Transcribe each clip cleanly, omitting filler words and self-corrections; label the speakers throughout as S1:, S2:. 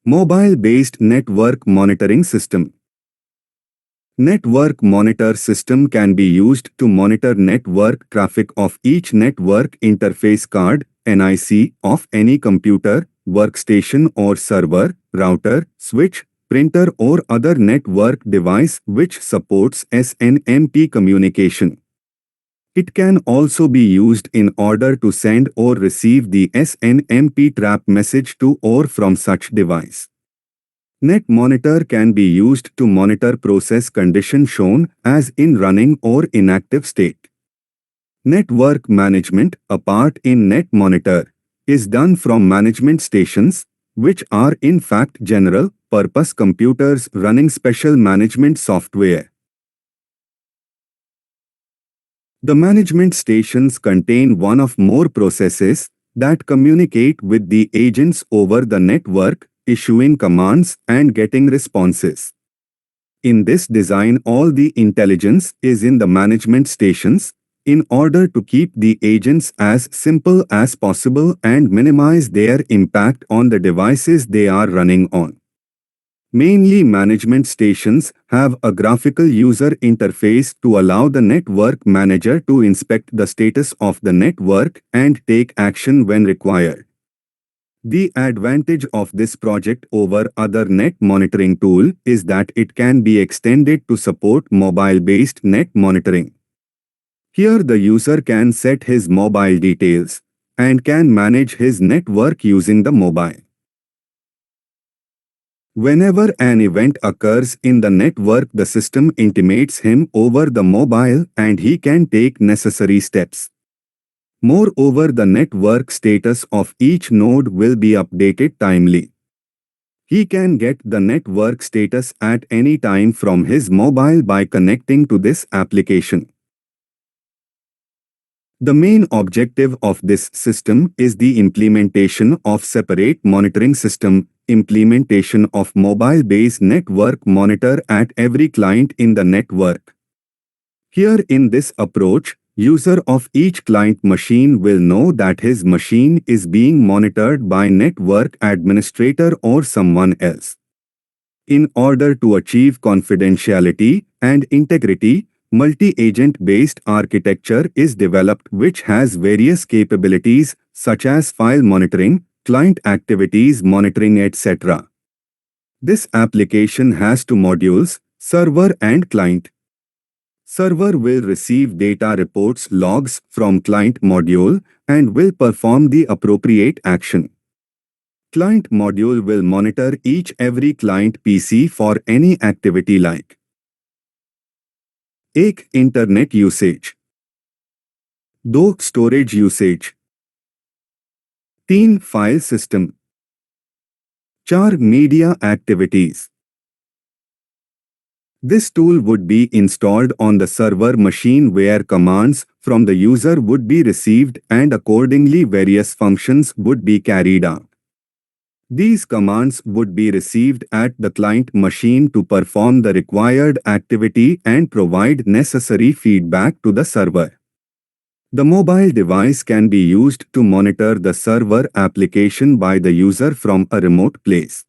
S1: Mobile-based network monitoring system. Network monitor system can be used to monitor network traffic of each network interface card (NIC) of any computer, workstation or server, router, switch, printer or other network device which supports SNMP communication. It can also be used in order to send or receive the SNMP trap message to or from such device. Net monitor can be used to monitor process condition shown as in running or inactive state. Network management, a part in net monitor, is done from management stations, which are in fact general purpose computers running special management software. The management stations contain one or more processes that communicate with the agents over the network, issuing commands and getting responses. In this design, all the intelligence is in the management stations in order to keep the agents as simple as possible and minimize their impact on the devices they are running on. Mainly, management stations have a graphical user interface to allow the network manager to inspect the status of the network and take action when required. The advantage of this project over other net monitoring tool is that it can be extended to support mobile-based net monitoring. Here the user can set his mobile details and can manage his network using the mobile. Whenever an event occurs in the network, the system intimates him over the mobile and he can take necessary steps. Moreover, the network status of each node will be updated timely. He can get the network status at any time from his mobile by connecting to this application. The main objective of this system is the implementation of separate monitoring system, implementation of mobile-based network monitor at every client in the network. Here in this approach, user of each client machine will know that his machine is being monitored by network administrator or someone else. In order to achieve confidentiality and integrity, multi-agent based architecture is developed which has various capabilities such as file monitoring, client activities monitoring, etc. This application has two modules, server and client. Server will receive data reports logs from client module and will perform the appropriate action. Client module will monitor every client PC for any activity like 1. Internet usage, 2. Storage usage, 3. File system, 4. Media activities. This tool would be installed on the server machine where commands from the user would be received and accordingly various functions would be carried out. These commands would be received at the client machine to perform the required activity and provide necessary feedback to the server. The mobile device can be used to monitor the server application by the user from a remote place.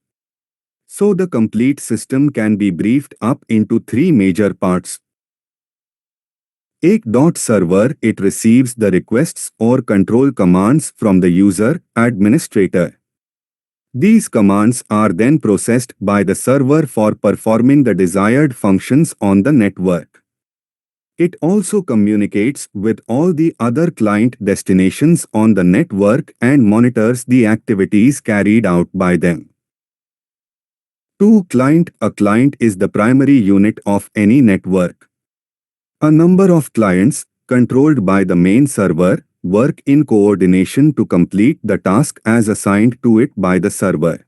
S1: So the complete system can be briefed up into three major parts. 1. Server, it receives the requests or control commands from the user, administrator. These commands are then processed by the server for performing the desired functions on the network. It also communicates with all the other client destinations on the network and monitors the activities carried out by them. 2. Client, a client is the primary unit of any network. A number of clients, controlled by the main server, work in coordination to complete the task as assigned to it by the server.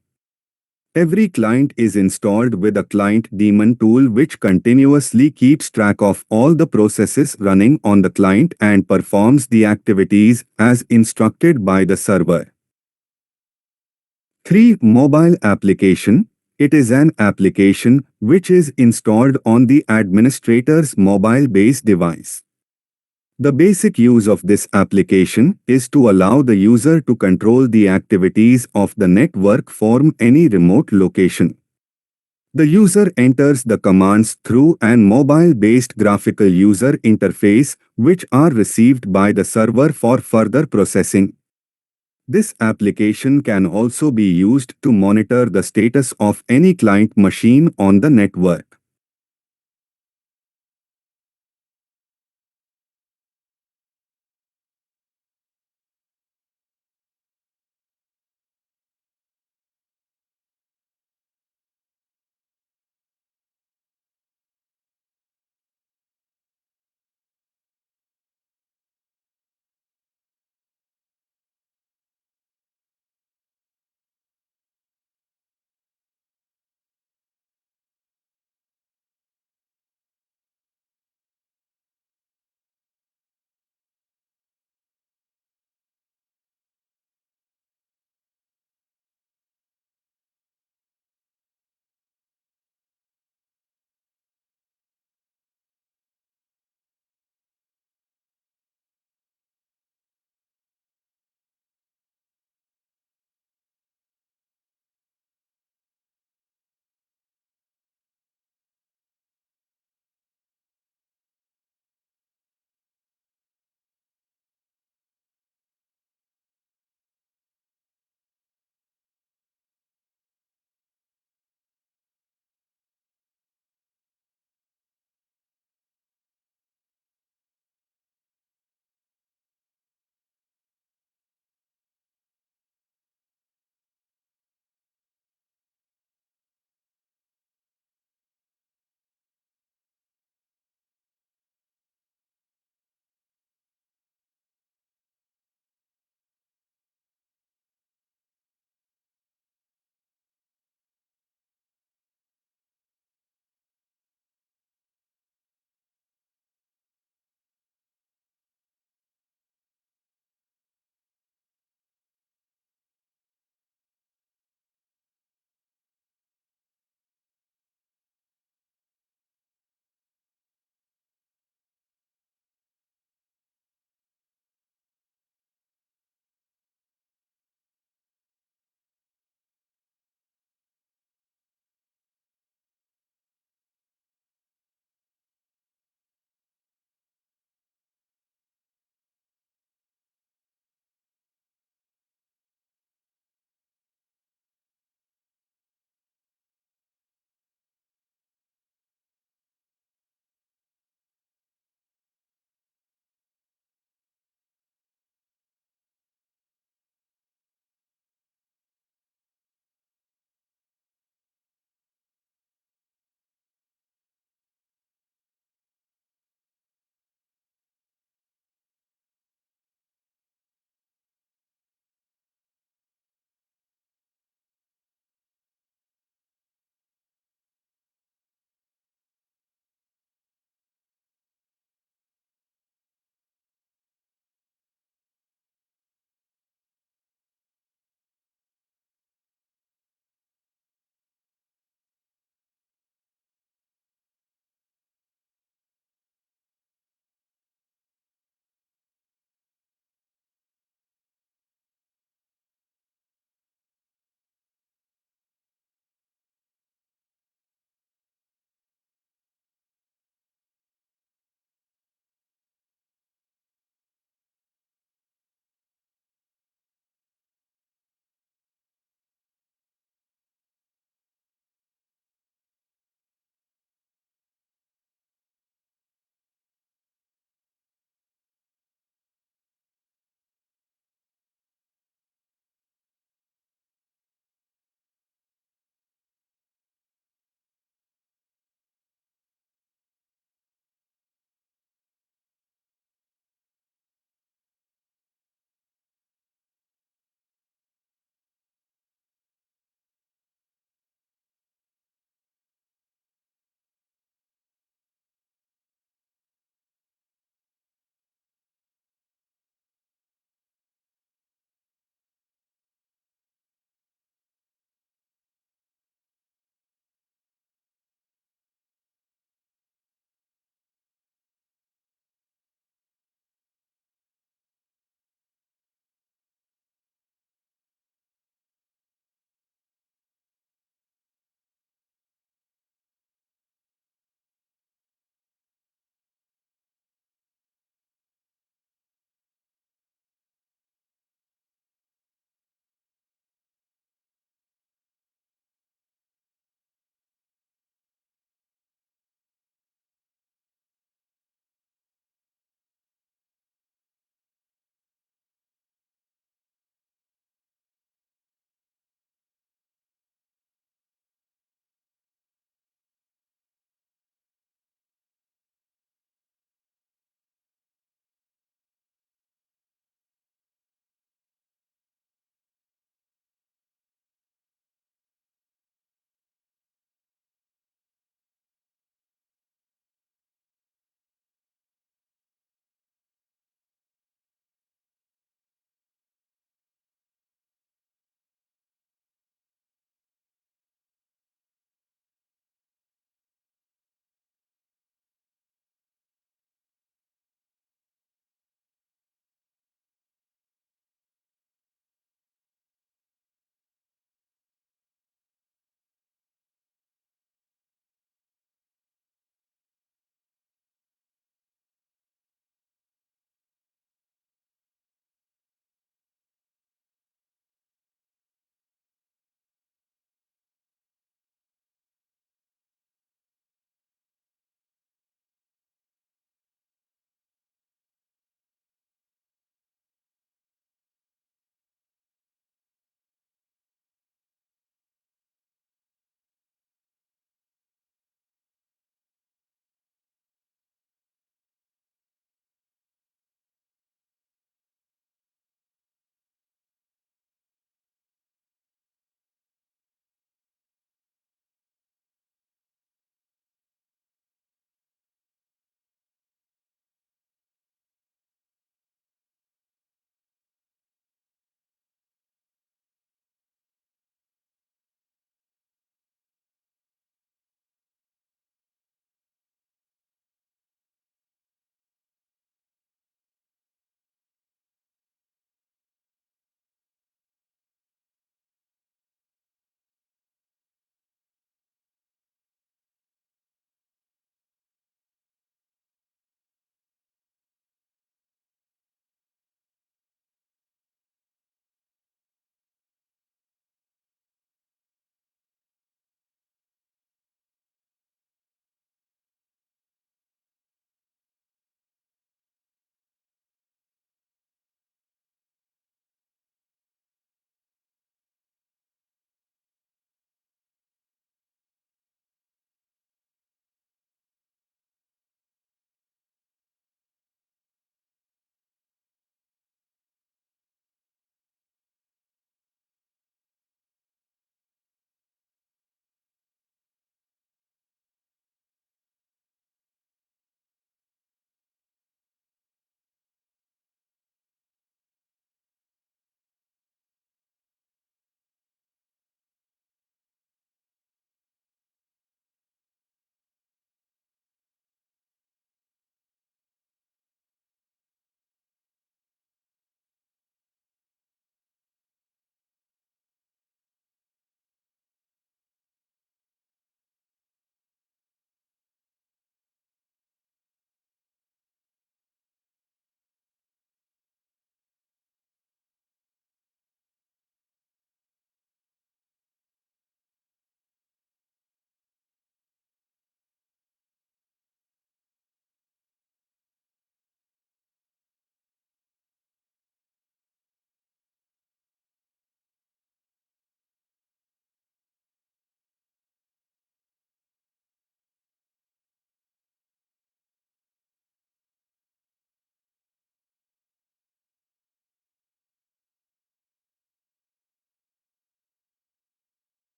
S1: Every client is installed with a client daemon tool which continuously keeps track of all the processes running on the client and performs the activities as instructed by the server. 3. Mobile application. It is an application which is installed on the administrator's mobile-based device. The basic use of this application is to allow the user to control the activities of the network from any remote location. The user enters the commands through an mobile-based graphical user interface, which are received by the server for further processing. This application can also be used to monitor the status of any client machine on the network.